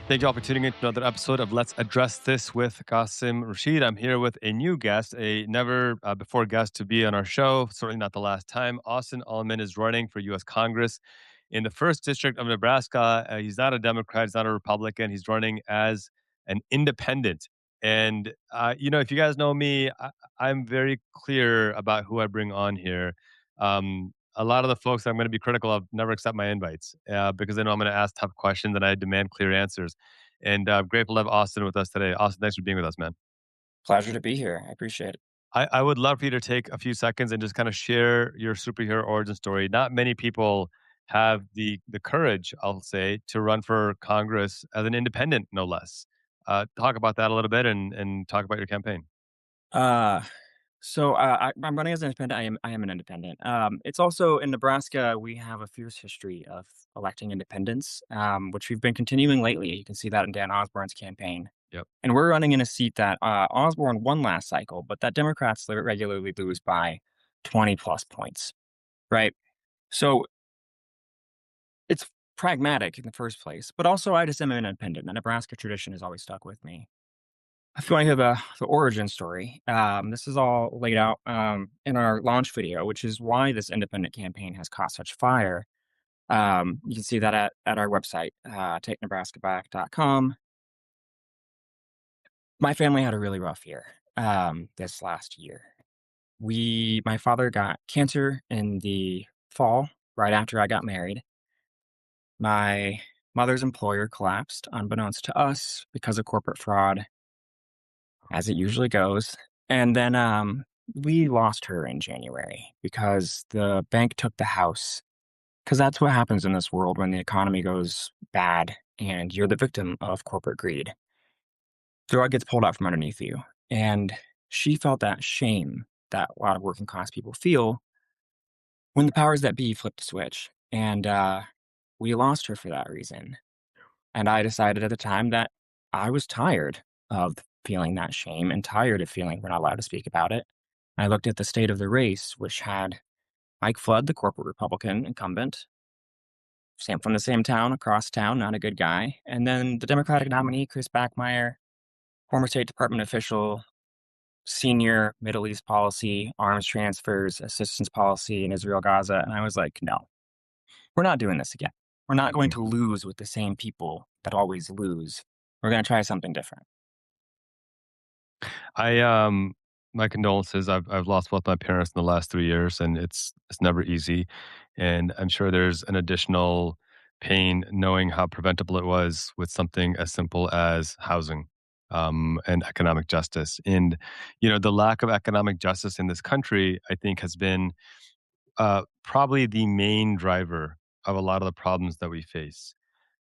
Thank you all for tuning in to another episode of Let's Address This with Qasim Rashid. I'm here with a new guest, a never before guest to be on our show, certainly not the last time. Austin Alhman is running for U.S. Congress in the first district of Nebraska. He's not a Democrat, he's not a Republican. He's running as an independent. And, if you guys know me, I'm very clear about who I bring on here. A lot of the folks I'm going to be critical of never accept my invites because they know I'm going to ask tough questions and I demand clear answers. And grateful to have Austin with us today. Austin, thanks for being with us, man. Pleasure to be here. I appreciate it. I would love for you to take a few seconds and just kind of share your superhero origin story. Not many people have the courage, I'll say, to run for Congress as an independent, no less. Talk about that a little bit and talk about your campaign. Uh, I'm running as an independent. I am an independent. It's also in Nebraska. We have a fierce history of electing independents, which we've been continuing lately. You can see that in Dan Osborne's campaign, Yep. and we're running in a seat that Osborne won last cycle, but that Democrats regularly lose by 20 plus points. Right. So it's pragmatic in the first place, but also I just am an independent. The Nebraska tradition has always stuck with me. If you want to hear the origin story, this is all laid out in our launch video, which is why this independent campaign has caught such fire. You can see that at our website, takenebraskaback.com. My family had a really rough year this last year. My father got cancer in the fall, right after I got married. My mother's employer collapsed, unbeknownst to us, because of corporate fraud, as it usually goes. And then we lost her in January because the bank took the house. Because that's what happens in this world when the economy goes bad and you're the victim of corporate greed. The rug gets pulled out from underneath you. And she felt that shame that a lot of working class people feel when the powers that be flipped the switch. And we lost her for that reason. And I decided at the time that I was tired of feeling that shame and tired of feeling we're not allowed to speak about it. I looked at the state of the race, which had Mike Flood, the corporate Republican incumbent, from the same town, across town, not a good guy. And then the Democratic nominee, Chris Backmeyer, former State Department official, senior Middle East policy, arms transfers, assistance policy in Israel, Gaza. And I was like, no, we're not doing this again. We're not going to lose with the same people that always lose. We're going to try something different. I My condolences. I've lost both my parents in the last 3 years, and it's never easy. And I'm sure there's an additional pain knowing how preventable it was with something as simple as housing and economic justice. And the lack of economic justice in this country, I think, has been probably the main driver of a lot of the problems that we face.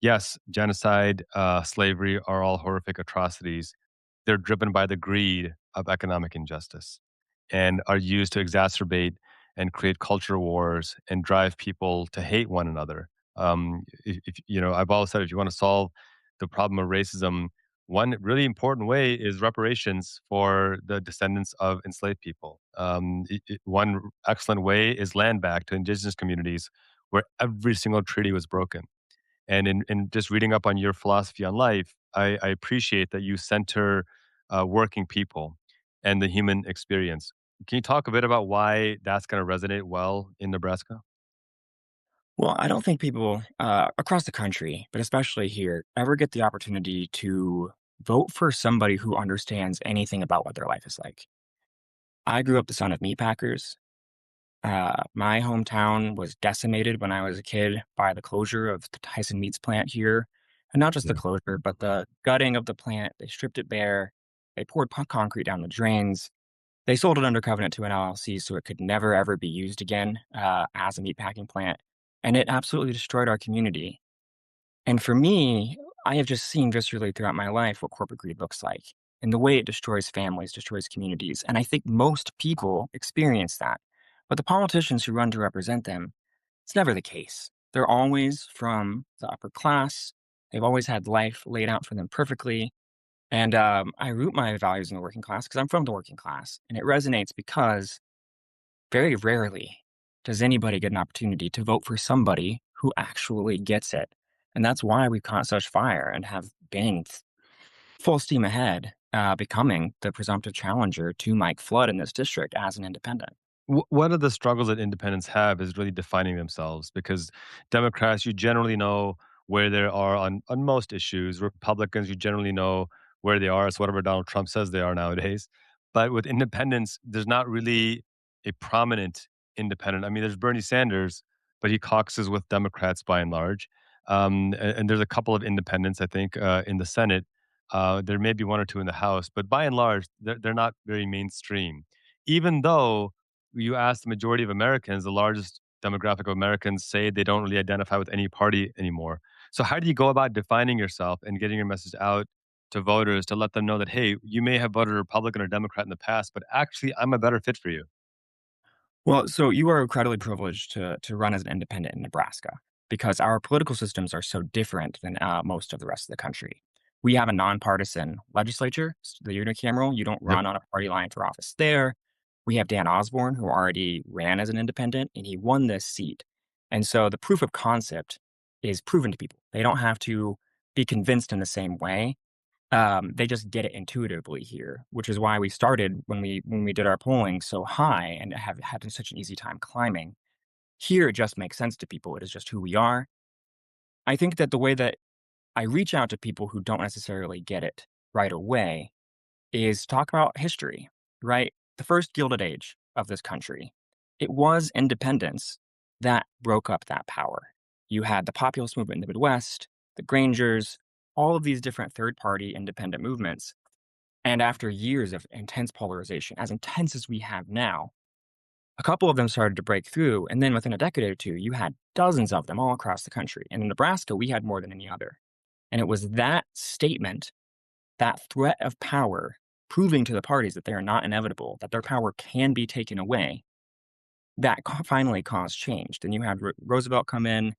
Yes, genocide, slavery are all horrific atrocities. They're driven by the greed of economic injustice and are used to exacerbate and create culture wars and drive people to hate one another. I've always said if you want to solve the problem of racism, one really important way is reparations for the descendants of enslaved people. One excellent way is land back to indigenous communities where every single treaty was broken. And in just reading up on your philosophy on life, I appreciate that you center working people and the human experience. Can you talk a bit about why that's going to resonate well in Nebraska? Well, I don't think people across the country, but especially here, ever get the opportunity to vote for somebody who understands anything about what their life is like. I grew up the son of meatpackers. My hometown was decimated when I was a kid by the closure of the Tyson meats plant here. And not just the Yeah. closure, but the gutting of the plant. They stripped it bare. They poured concrete down the drains. They sold it under covenant to an LLC so it could never, ever be used again as a meatpacking plant. And it absolutely destroyed our community. And for me, I have just seen viscerally throughout my life what corporate greed looks like and the way it destroys families, destroys communities. And I think most people experience that. But the politicians who run to represent them, it's never the case. They're always from the upper class. They've always had life laid out for them perfectly. And I root my values in the working class because I'm from the working class. And it resonates because very rarely does anybody get an opportunity to vote for somebody who actually gets it. And that's why we've caught such fire and have been full steam ahead, becoming the presumptive challenger to Mike Flood in this district as an independent. One of the struggles that independents have is really defining themselves because Democrats, you generally know where they are on most issues. Republicans, you generally know where they are. It's whatever Donald Trump says they are nowadays. But with independents, there's not really a prominent independent. I mean, there's Bernie Sanders, but he caucuses with Democrats by and large. And there's a couple of independents, I think, in the Senate. There may be one or two in the House, but by and large, they're not very mainstream. Even though you ask the majority of Americans, the largest demographic of Americans say they don't really identify with any party anymore. So how do you go about defining yourself and getting your message out to voters to let them know that, hey, you may have voted Republican or Democrat in the past, but actually I'm a better fit for you? Well, so you are incredibly privileged to run as an independent in Nebraska because our political systems are so different than most of the rest of the country. We have a nonpartisan legislature, the unicameral. You don't Yep. run on a party line for office there. We have Dan Osborne, who already ran as an independent, and he won this seat. And so the proof of concept is proven to people. They don't have to be convinced in the same way. They just get it intuitively here, which is why we started when we did our polling so high and have had such an easy time climbing. Here, it just makes sense to people. It is just who we are. I think that the way that I reach out to people who don't necessarily get it right away is talk about history, right? The first Gilded Age of this country, it was independence that broke up that power. You had the populist movement in the Midwest, the Grangers, all of these different third party independent movements. And after years of intense polarization, as intense as we have now, a couple of them started to break through. And then within a decade or two, you had dozens of them all across the country. And in Nebraska, we had more than any other. And it was that statement, that threat of power, proving to the parties that they are not inevitable, that their power can be taken away, that finally caused change. Then you had Roosevelt come in,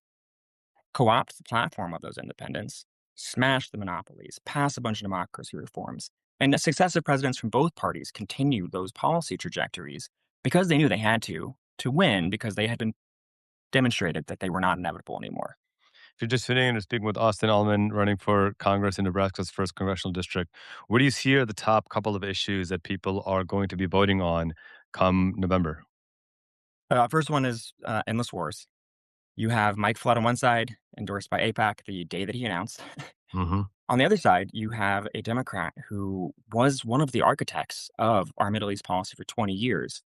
co-opt the platform of those independents, smash the monopolies, pass a bunch of democracy reforms. And the successive presidents from both parties continued those policy trajectories because they knew they had to win because they had been demonstrated that they were not inevitable anymore. If you're just sitting and speaking with Austin Alhman running for Congress in Nebraska's first congressional district, what do you see are the top couple of issues that people are going to be voting on come November? First one is endless wars. You have Mike Flood on one side, endorsed by AIPAC the day that he announced. Hmm. On the other side, you have a Democrat who was one of the architects of our Middle East policy for 20 years.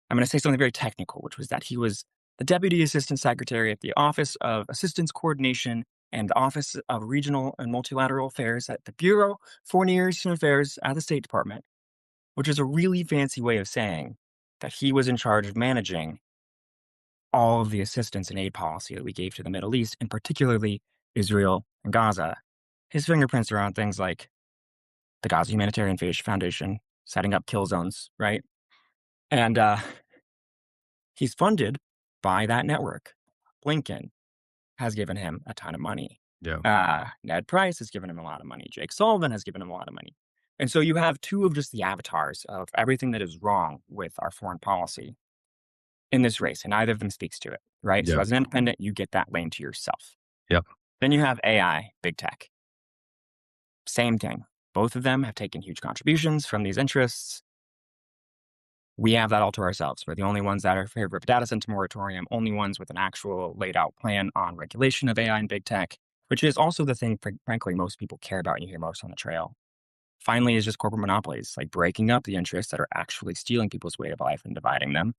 I'm going to say something very technical, which was that he was the Deputy Assistant Secretary at the Office of Assistance Coordination and the Office of Regional and Multilateral Affairs at the Bureau for Near Eastern Affairs at the State Department, which is a really fancy way of saying that he was in charge of managing all of the assistance and aid policy that we gave to the Middle East, and particularly Israel and Gaza. His fingerprints are on things like the Gaza Humanitarian Foundation, setting up kill zones, right? And he's funded by that network. Blinken has given him a ton of money. Yeah. Ned Price has given him a lot of money. Jake Sullivan has given him a lot of money. And so you have two of just the avatars of everything that is wrong with our foreign policy in this race, and neither of them speaks to it, right? So Yeah. as an independent, you get that lane to yourself. Yep. Then you have AI, big tech. Same thing. Both of them have taken huge contributions from these interests. We have that all to ourselves. We're the only ones that are in favor of a data center moratorium, only ones with an actual laid out plan on regulation of AI and big tech, which is also the thing, frankly, most people care about and you hear most on the trail. Finally, is just corporate monopolies, like breaking up the interests that are actually stealing people's way of life and dividing them,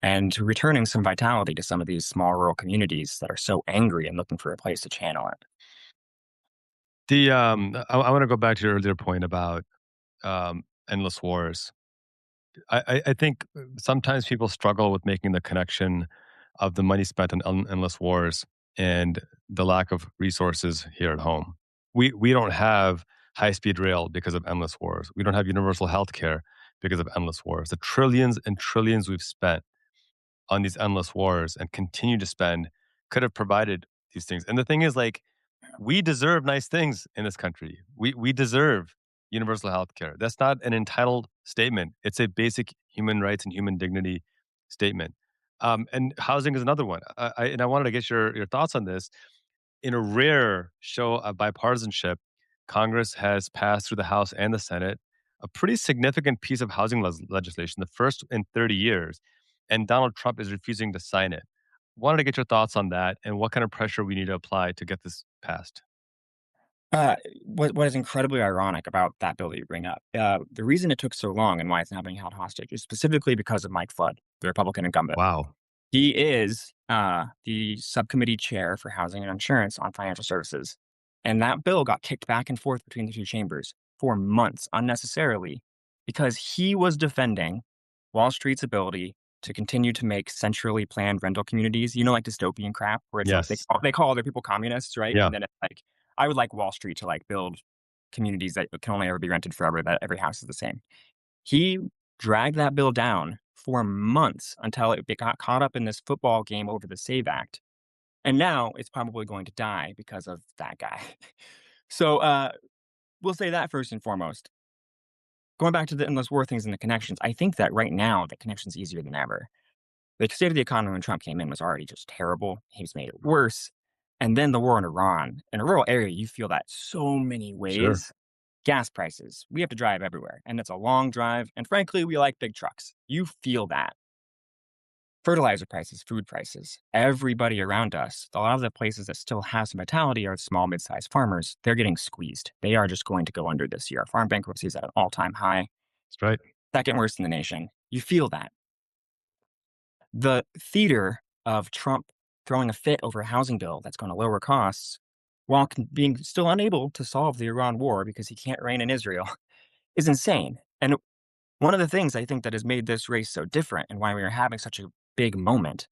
and returning some vitality to some of these small rural communities that are so angry and looking for a place to channel it. I want to go back to your earlier point about endless wars. I think sometimes people struggle with making the connection of the money spent on endless wars and the lack of resources here at home. We don't have high speed rail because of endless wars. We don't have universal health care because of endless wars. The trillions and trillions we've spent on these endless wars and continue to spend could have provided these things. And the thing is, like, we deserve nice things in this country. We deserve universal health care. That's not an entitled statement. It's a basic human rights and human dignity statement. And housing is another one. And I wanted to get your thoughts on this. in a rare show of bipartisanship, Congress has passed through the House and the Senate a pretty significant piece of housing legislation, the first in 30 years, and Donald Trump is refusing to sign it. Wanted to get your thoughts on that and what kind of pressure we need to apply to get this passed. Uh, what is incredibly ironic about that bill that you bring up, the reason it took so long and why it's now being held hostage is specifically because of Mike Flood, the Republican incumbent. Wow. He is the subcommittee chair for housing and insurance on financial services. And that bill got kicked back and forth between the two chambers for months unnecessarily because he was defending Wall Street's ability to continue to make centrally planned rental communities, like dystopian crap, where it's like they Yes. call, they call other people communists, right? Yeah. And then it's like, I would like Wall Street to like build communities that can only ever be rented forever, that every house is the same. He dragged that bill down for months until it got caught up in this football game over the SAVE Act, and now it's probably going to die because of that guy. So, we'll say that first and foremost. Going back to the endless war things and the connections, I think that right now the connection's easier than ever. The state of the economy when Trump came in was already just terrible. He's made it worse. And then the war in Iran. In a rural area, you feel that so many Sure. ways. Gas prices. We have to drive everywhere, and it's a long drive. And frankly, we like big trucks. You feel that. Fertilizer prices, food prices, everybody around us, a lot of the places that still have some vitality are small, mid-sized farmers. They're getting squeezed. They are just going to go under this year. Farm bankruptcy is at an all-time high, That's right. second worst in the nation. You feel that. The theater of Trump throwing a fit over a housing bill that's going to lower costs while being still unable to solve the Iran war because he can't reign in Israel is insane. And one of the things I think that has made this race so different and why we are having such a big moment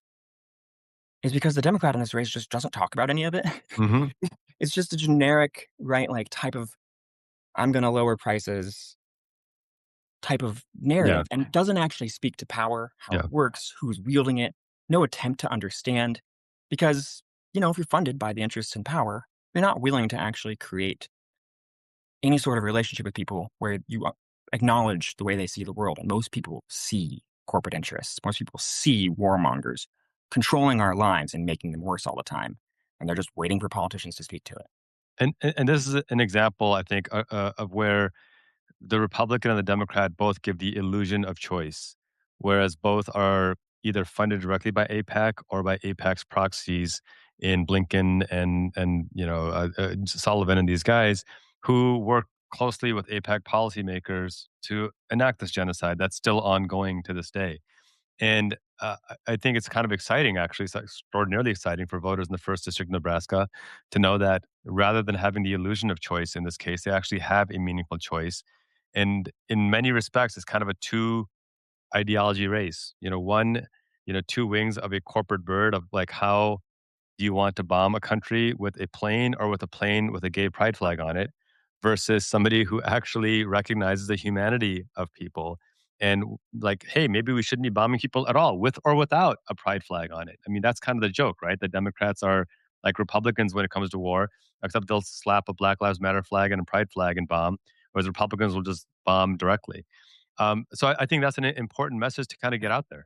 is because the Democrat in this race just doesn't talk about any of it. Mhm. It's just a generic, right, like type of I'm going to lower prices type of Yeah. narrative and doesn't actually speak to power, how Yeah. it works, who's wielding it, no attempt to understand. Because, if you're funded by the interests in power, you're not willing to actually create any sort of relationship with people where you acknowledge the way they see the world. And most people see corporate interests. Most people see warmongers controlling our lives and making them worse all the time. And they're just waiting for politicians to speak to it. And this is an example, I think, of where the Republican and the Democrat both give the illusion of choice, whereas both are either funded directly by AIPAC or by AIPAC's proxies in Blinken and Sullivan and these guys who work closely with AIPAC policymakers to enact this genocide that's still ongoing to this day. And I think it's kind of exciting, actually. It's extraordinarily exciting for voters in the first district of Nebraska to know that rather than having the illusion of choice in this case, they actually have a meaningful choice. And in many respects, it's kind of a two ideology race. One, two wings of a corporate bird of like how do you want to bomb a country with a plane or with a plane with a gay pride flag on it versus somebody who actually recognizes the humanity of people and like, hey, maybe we shouldn't be bombing people at all with or without a pride flag on it. I mean, that's kind of the joke, right? The Democrats are like Republicans when it comes to war, except they'll slap a Black Lives Matter flag and a pride flag and bomb, whereas Republicans will just bomb directly. So I think that's an important message to kind of get out there.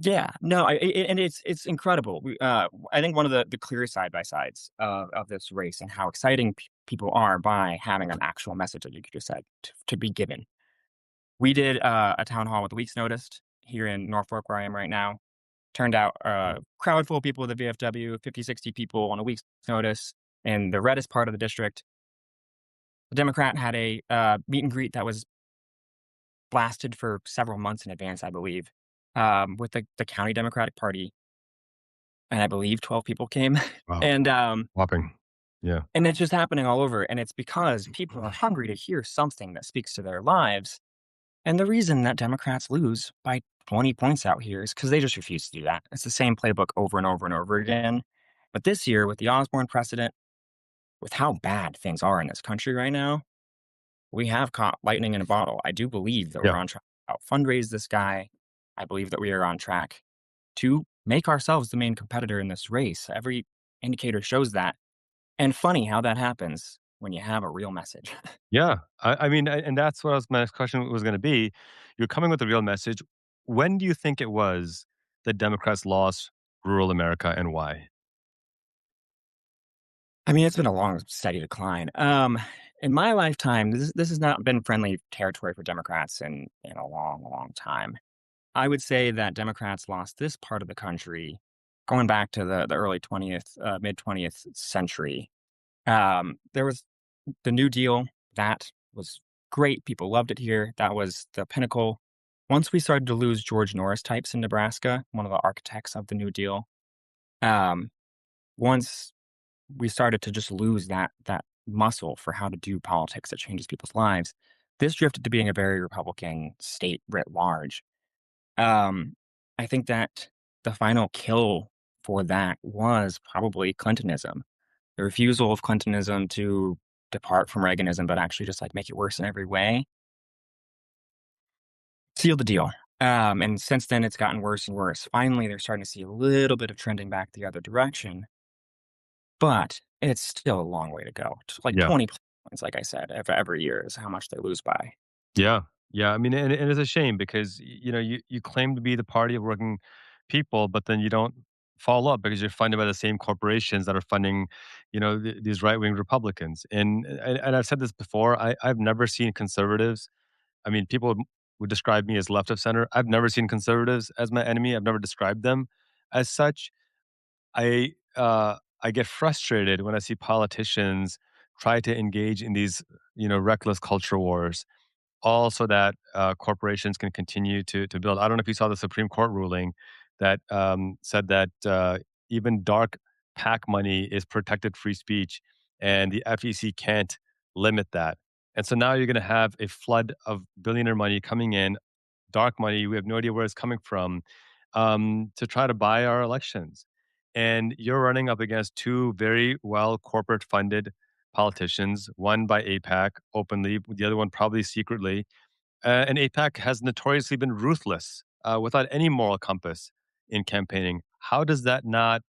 Yeah, no, and it's incredible. I think one of the clear side by sides of this race and how exciting people are by having an actual message that you just said to be given. We did a town hall with a week's notice here in Norfolk, where I am right now. Turned out a crowd full of people at the VFW, 50, 60 people on a week's notice in the reddest part of the district. The Democrat had a meet and greet that was blasted for several months in advance, I believe, with the county Democratic Party, and I believe 12 people came, Wow. and Whopping. Yeah. and it's just happening all over, and it's because people are hungry to hear something that speaks to their lives. And the reason that Democrats lose by 20 points out here is because they just refuse to do that. It's the same playbook over and over and over again. But this year, with the Osborne precedent, with how bad things are in this country right now, we have caught lightning in a bottle. I do believe that Yeah. we're on track to fundraise this guy. I believe that we are on track to make ourselves the main competitor in this race. Every indicator shows that. And funny how that happens when you have a real message. Yeah, I mean, and that's what my next question was going to be. You're coming with a real message. When do you think it was that Democrats lost rural America and why? I mean, it's been a long, steady decline. In my lifetime, this has not been friendly territory for Democrats in a long, long time. I would say that Democrats lost this part of the country going back to the early 20th, mid 20th century. There was the New Deal. That was great. People loved it here. That was the pinnacle. Once we started to lose George Norris types in Nebraska, one of the architects of the New Deal, um, once we started to just lose that muscle for how to do politics that changes people's lives, this drifted to being a very Republican state writ large. Um, I think that the final kill for that was probably Clintonism. The refusal of Clintonism to depart from Reaganism, but actually just like make it worse in every way, sealed the deal. And since then, it's gotten worse and worse. Finally, they're starting to see a little bit of trending back the other direction, but it's still a long way to go. Like Yeah. 20 points, like I said, every year is how much they lose by. Yeah. Yeah. I mean, and it's a shame because, you claim to be the party of working people, but then you don't follow up because you're funded by the same corporations that are funding, these right wing Republicans. And I've said this before. I've never seen conservatives. I mean, people would describe me as left of center. I've never seen conservatives as my enemy. I've never described them as such. I get frustrated when I see politicians try to engage in these, reckless culture wars, all so that corporations can continue to build. I don't know if you saw the Supreme Court ruling that said that even dark PAC money is protected free speech, and the FEC can't limit that. And so now you're going to have a flood of billionaire money coming in, dark money. We have no idea where it's coming from, to try to buy our elections. And you're running up against two very well corporate funded politicians, one by APAC openly, the other one probably secretly. And APAC has notoriously been ruthless without any moral compass in campaigning. How does that not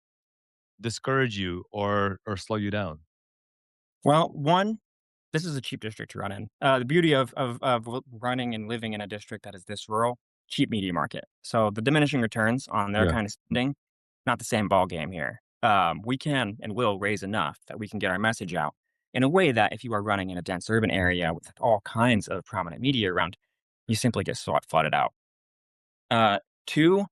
discourage you or slow you down? Well, one, this is a cheap district to run in. The beauty of running and living in a district that is this rural, cheap media market. So the diminishing returns on their Yeah, kind of spending, not the same ball game here. We can and will raise enough that we can get our message out in a way that if you are running in a dense urban area with all kinds of prominent media around, you simply get flooded out. Uh, Two,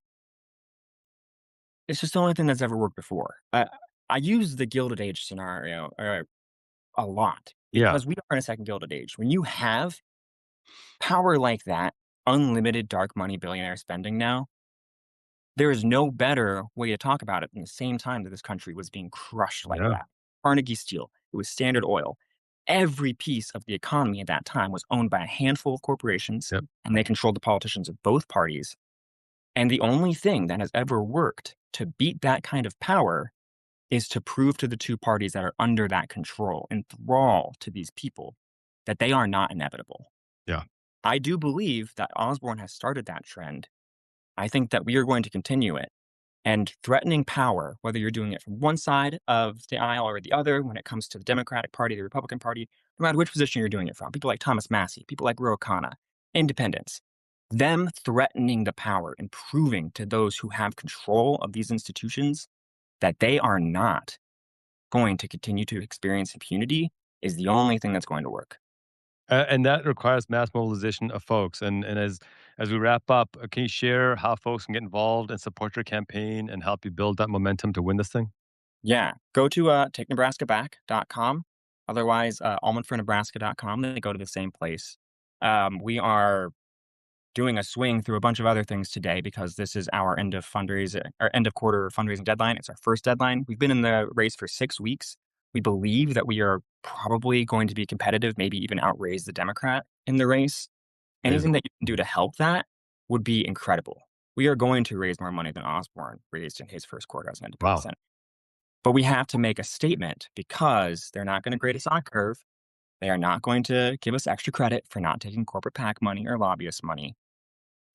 it's just the only thing that's ever worked before. I use the Gilded Age scenario a lot yeah, because we are in a second Gilded Age. When you have power like that, unlimited dark money billionaire spending now, there is no better way to talk about it than the same time that this country was being crushed like yeah, that. Carnegie Steel, it was Standard Oil. Every piece of the economy at that time was owned by a handful of corporations, yep, and they controlled the politicians of both parties. And the only thing that has ever worked to beat that kind of power is to prove to the two parties that are under that control and thrall to these people that they are not inevitable. yeah. I do believe that Osborne has started that trend. I think that we are going to continue it. And threatening power, whether you're doing it from one side of the aisle or the other, when it comes to the Democratic Party, the Republican Party, no matter which position you're doing it from, people like Thomas Massey, people like Ro Khanna, independents, them threatening the power and proving to those who have control of these institutions that they are not going to continue to experience impunity is the only thing that's going to work. And that requires mass mobilization of folks. And as we wrap up, can you share how folks can get involved and support your campaign and help you build that momentum to win this thing? Yeah, go to takenebraskaback.com. Otherwise, almondfornebraska.com. They go to the same place. We are doing a swing through a bunch of other things today because this is our end of fundraising, our end of quarter fundraising deadline. It's our first deadline. We've been in the race for 6 weeks. We believe that we are probably going to be competitive, maybe even outraise the Democrat in the race. Anything Amazing. that you can do to help that would be incredible. We are going to raise more money than Osborne raised in his first quarter as an independent Wow. senator. But we have to make a statement because they're not going to grade us on curve. They are not going to give us extra credit for not taking corporate PAC money or lobbyist money.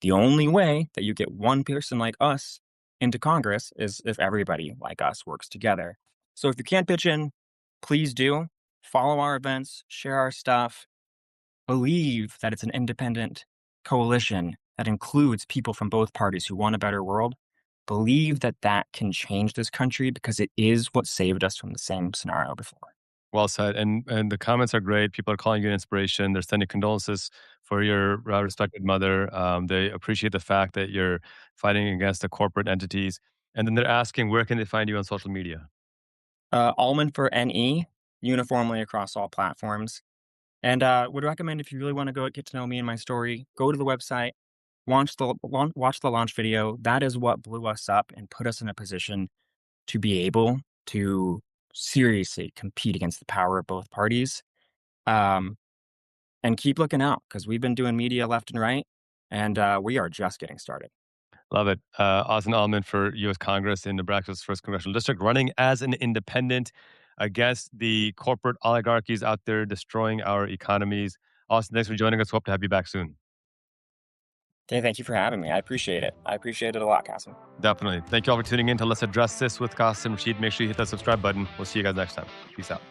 The only way that you get one person like us into Congress is if everybody like us works together. So if you can't pitch in, please do. Follow our events, share our stuff, believe that it's an independent coalition that includes people from both parties who want a better world. believe that that can change this country because it is what saved us from the same scenario before. Well said, and the comments are great. People are calling you an inspiration. They're sending condolences for your respected mother. They appreciate the fact that you're fighting against the corporate entities, and then they're asking where can they find you on social media. Almond for NE, uniformly across all platforms. And would recommend if you really want to go get to know me and my story, go to the website, watch the launch video. That is what blew us up and put us in a position to be able to seriously compete against the power of both parties. Um, and keep looking out because we've been doing media left and right, and we are just getting started. Love it. Austin Alhman for U.S. Congress in Nebraska's first congressional district, running as an independent against the corporate oligarchies out there destroying our economies. Austin, thanks for joining us. Hope to have you back soon. Okay, thank you for having me. I appreciate it. I appreciate it a lot, Cassim. Definitely. Thank you all for tuning in to Let's Address This with Qasim Rashid. Make sure you hit that subscribe button. We'll see you guys next time. Peace out.